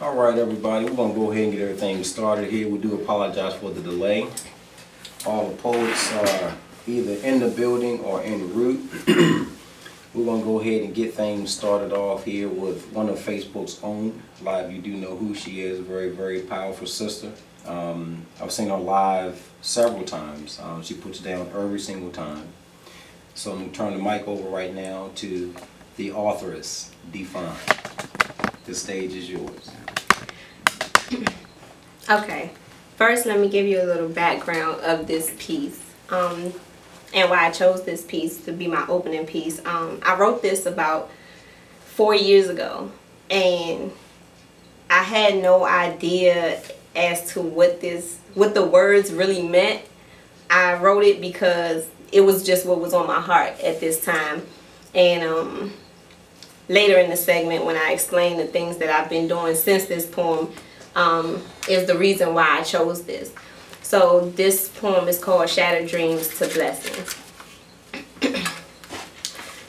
All right, everybody, we're going to go ahead and get everything started here. We do apologize for the delay. All the poets are either in the building or en route. We're going to go ahead and get things started off here with one of Facebook's own. A lot of you do know who she is, a very, very powerful sister. I've seen her live several times. She puts down every single time. So I'm going to turn the mic over right now to the authoress, Defyne. The stage is yours. Okay, first let me give you a little background of this piece and why I chose this piece to be my opening piece. I wrote this about 4 years ago, and I had no idea as to what the words really meant. I wrote it because it was just what was on my heart at this time, and later in the segment when I explain the things that I've been doing since this poem is the reason why I chose this. So this poem is called Shattered Dreams to Blessings.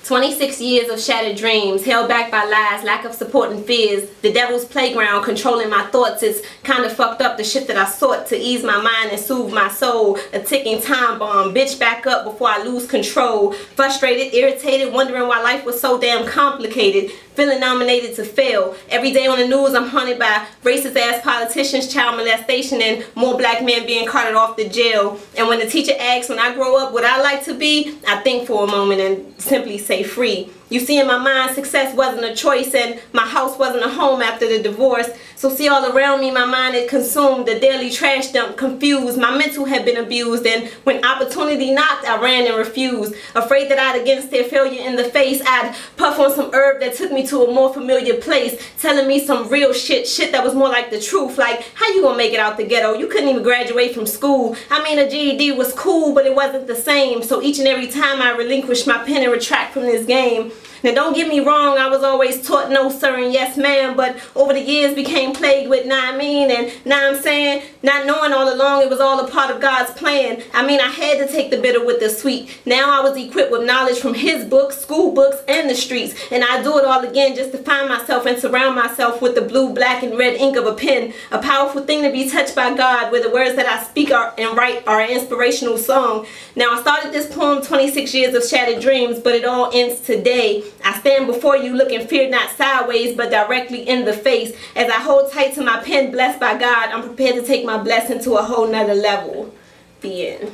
26 years of shattered dreams, held back by lies, lack of support and fears. The devil's playground, controlling my thoughts. It's kind of fucked up, the shit that I sought to ease my mind and soothe my soul. A ticking time bomb, bitch back up before I lose control. Frustrated, irritated, wondering why life was so damn complicated. Feeling nominated to fail. Every day on the news I'm haunted by racist ass politicians, child molestation, and more black men being carted off to jail. And when the teacher asks when I grow up what I like to be, I think for a moment and simply say free. You see, in my mind, success wasn't a choice and my house wasn't a home after the divorce. So see, all around me, my mind had consumed the daily trash dump, confused. My mental had been abused, and when opportunity knocked, I ran and refused. Afraid that I'd again stare failure in the face, I'd puff on some herb that took me to a more familiar place, telling me some real shit that was more like the truth. Like, how you gonna make it out the ghetto? You couldn't even graduate from school. I mean, a GED was cool, but it wasn't the same. So each and every time I relinquished my pen and retract from this game. Now don't get me wrong, I was always taught no sir and yes ma'am, but over the years became plagued with nah I mean and nah I'm saying, not knowing all along it was all a part of God's plan. I mean, I had to take the bitter with the sweet. Now I was equipped with knowledge from his books, school books, and the streets, and I do it all again just to find myself and surround myself with the blue, black, and red ink of a pen. A powerful thing to be touched by God, where the words that I speak and write are an inspirational song. Now I started this poem 26 years of shattered dreams, but it all ends today. I stand before you looking fear not sideways but directly in the face. As I hold tight to my pen, blessed by God, I'm prepared to take my blessing to a whole nother level. The end.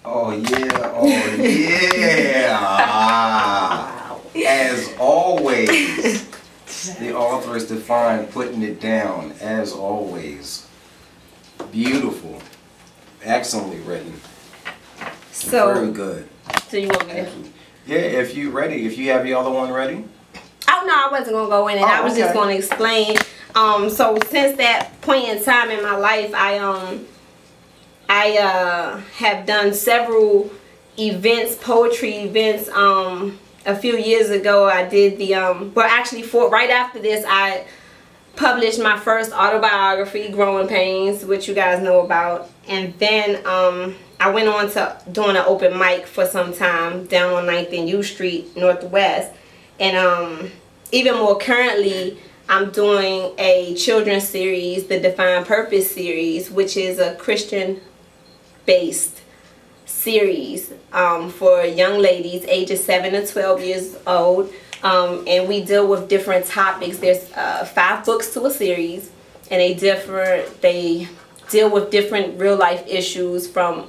Oh yeah, oh yeah. As always, the author is Defyne, putting it down, as always. Beautiful. Excellently written. So, very good. So you want me to? Yeah, if you're ready. If you have your other one ready. Oh no, I wasn't gonna go in it. I was just gonna explain. So since that point in time in my life, I have done several events, poetry events. A few years ago, I did the well, actually, right after this, I published my first autobiography, Growing Pains, which you guys know about, and then I went on to doing an open mic for some time down on 9th and U Street Northwest, and even more currently I'm doing a children's series, the Defyne Purpose series, which is a Christian based series for young ladies ages 7 to 12 years old, and we deal with different topics. There's 5 books to a series, and they deal with different real life issues from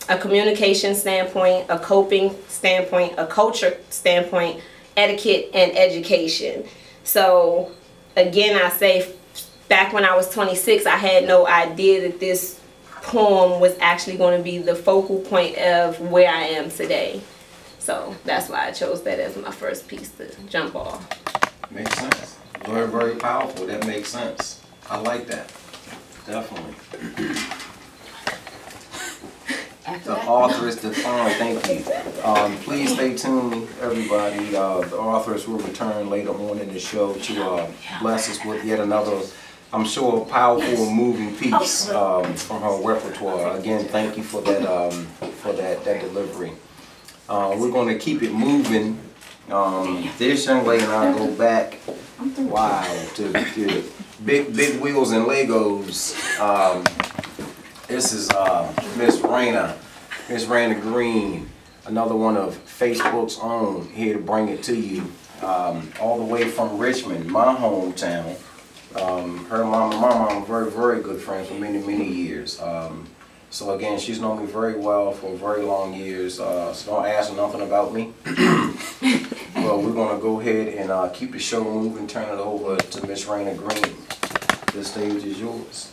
a communication standpoint, a coping standpoint, a culture standpoint, etiquette, and education. So again, I say back when I was 26, I had no idea that this poem was actually going to be the focal point of where I am today. So that's why I chose that as my first piece to jump off. Makes sense. Very, very powerful. That makes sense. I like that. Definitely. The author is Defyne. Thank you. Please stay tuned, everybody. The authors will return later on in the show to bless us with yet another, I'm sure, powerful and moving piece from her repertoire. Again, thank you for that delivery. We're going to keep it moving This young lady and I go back, wow, to big wheels and Legos. This is Miss Raina, Green, another one of Facebook's own, here to bring it to you, all the way from Richmond, my hometown. Her mom and my mom are very good friends for many years. So again, she's known me very well for very long years. So don't ask her nothing about me. Well, we're gonna go ahead and keep the show moving. Turn it over to Miss Raina Green. The stage is yours.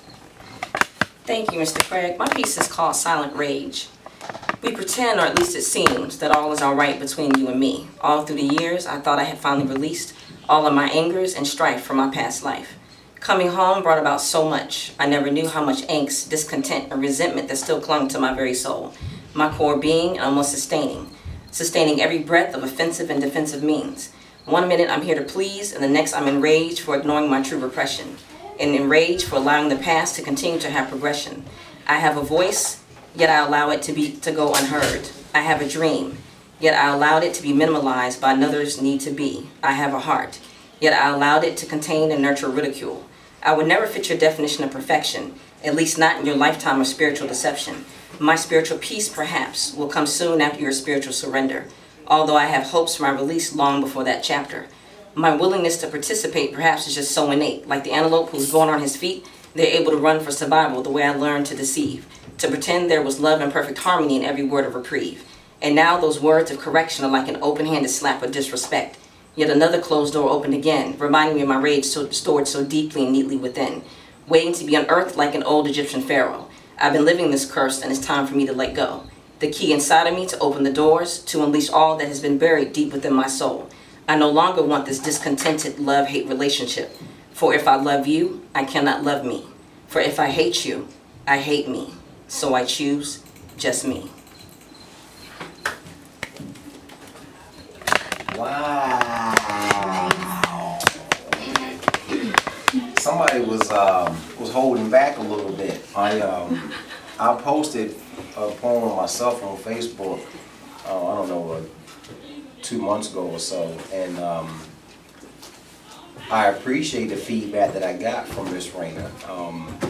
Thank you, Mr. Craig. My piece is called Silent Rage. We pretend, or at least it seems, that all is alright between you and me. All through the years, I thought I had finally released all of my angers and strife from my past life. Coming home brought about so much. I never knew how much angst, discontent, and resentment that still clung to my very soul. My core being and almost sustaining every breath of offensive and defensive means. One minute I'm here to please, and the next I'm enraged for ignoring my true repression, and enraged for allowing the past to continue to have progression. I have a voice, yet I allow it to go unheard. I have a dream, yet I allowed it to be minimalized by another's need to be. I have a heart, yet I allowed it to contain and nurture ridicule. I would never fit your definition of perfection, at least not in your lifetime of spiritual deception. My spiritual peace, perhaps, will come soon after your spiritual surrender, although I have hopes for my release long before that chapter. My willingness to participate perhaps is just so innate, like the antelope who's born on his feet. They're able to run for survival the way I learned to deceive, to pretend there was love and perfect harmony in every word of reprieve. And now those words of correction are like an open-handed slap of disrespect. Yet another closed door opened again, reminding me of my rage stored so deeply and neatly within, waiting to be unearthed like an old Egyptian pharaoh. I've been living this curse, and it's time for me to let go. The key inside of me to open the doors, to unleash all that has been buried deep within my soul. I no longer want this discontented love-hate relationship. For if I love you, I cannot love me. For if I hate you, I hate me. So I choose just me. Wow. Somebody was holding back a little bit. I posted a poem myself on Facebook, I don't know, 2 months ago or so, and I appreciate the feedback that I got from Miss Raina.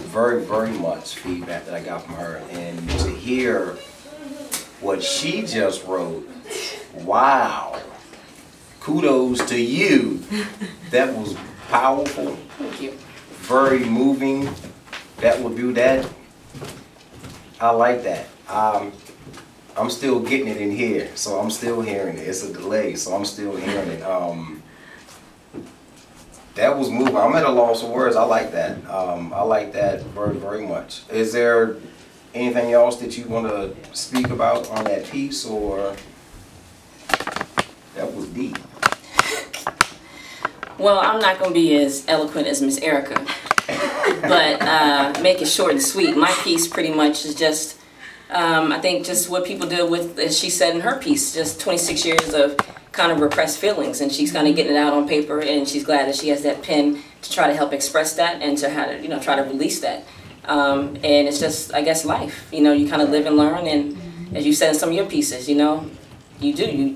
Very much feedback that I got from her, and to hear what she just wrote, wow. Kudos to you. That was powerful. Thank you. Very moving. That would do that. I like that. I'm still getting it in here, so I'm still hearing it. It's a delay, so I'm still hearing it. That was moving. I'm at a loss of words. I like that. I like that very much. Is there anything else that you want to speak about on that piece, or that was deep? Well, I'm not going to be as eloquent as Miss Erica, but make it short and sweet. My piece pretty much is just, I think just what people deal with, as she said in her piece, just 26 years of kind of repressed feelings, and she's kind of getting it out on paper, and she's glad that she has that pen to try to help express that and to how to, try to release that. And it's just, I guess, life. You kind of live and learn, and as you said in some of your pieces,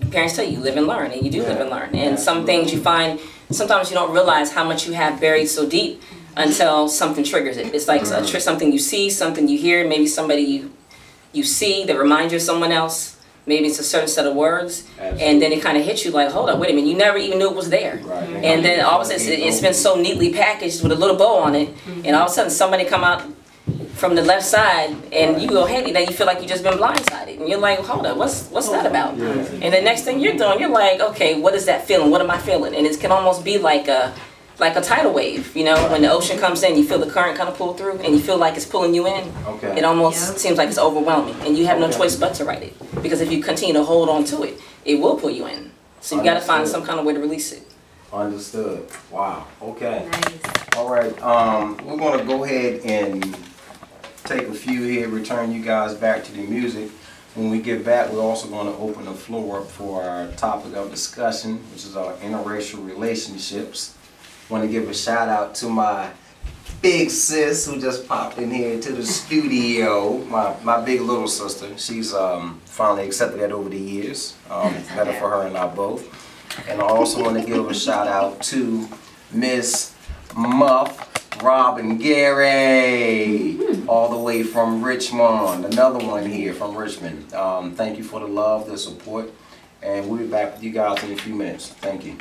parents tell you live and learn, and you do live and learn. And some things you find, sometimes you don't realize how much you have buried so deep until something triggers it. It's like something you see, something you hear, maybe somebody you see that reminds you of someone else. Maybe it's a certain set of words, and then it kind of hits you like, hold up, wait a minute, you never even knew it was there. Right. And then all of a sudden, it's been so neatly packaged with a little bow on it, and all of a sudden somebody come out from the left side, and you go, hey, then you feel like you just been blindsided, and you're like, hold up, what's that about? And the next thing you're doing, you're like, okay, what is that feeling? What am I feeling? And it can almost be like a tidal wave, when the ocean comes in, you feel the current kind of pull through, and you feel like it's pulling you in. Okay. It almost seems like it's overwhelming, and you have no choice but to write it, because if you continue to hold on to it, it will pull you in. So you got to find some kind of way to release it. Understood. Wow. Okay. Nice. All right. We're going to go ahead and take a few here, return you guys back to the music. When we get back, we're also going to open the floor up for our topic of discussion, which is our interracial relationships. Want to give a shout out to my big sis who just popped in here to the studio. My big little sister. She's finally accepted that over the years. Better for her and I both. And I also want to give a shout out to Miss Muff Robin Gary, all the way from Richmond. Another one here from Richmond. Thank you for the love, the support, and we'll be back with you guys in a few minutes. Thank you.